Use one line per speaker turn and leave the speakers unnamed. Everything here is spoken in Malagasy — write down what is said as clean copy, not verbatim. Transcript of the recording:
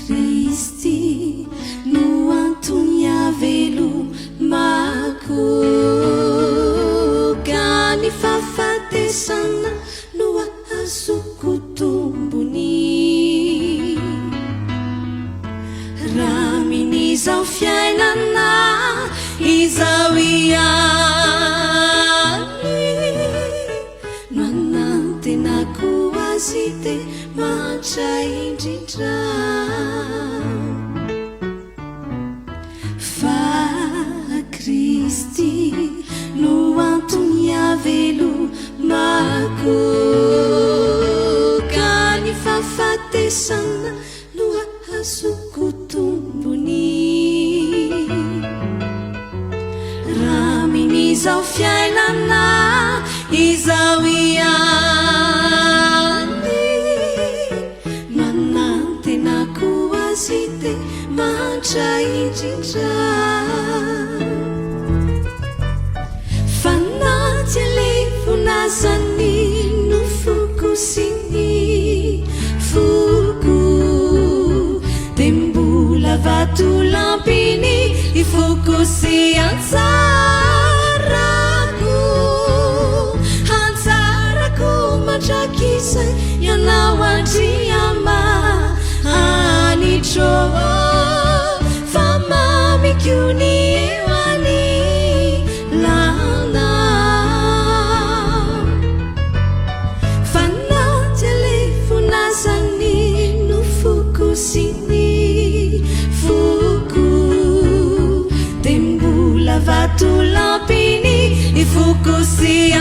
Kristi no antony avelomako ka ny fahafatesana no azoko tombony raha min'izao fiainana izao ihany no anantenako azy de mandray indrindra Kristi no antony avelomako ka ny fahafatesana no azoko tombony raha min'izao fiainana izao ihany no anantenako azy de mandray indrindra Nazani no foko siny foko de mbola vatolampiny ifoko sy antsarako mandrakisa ianao andriama anitro fa mamikony vatolampiny ifoko sy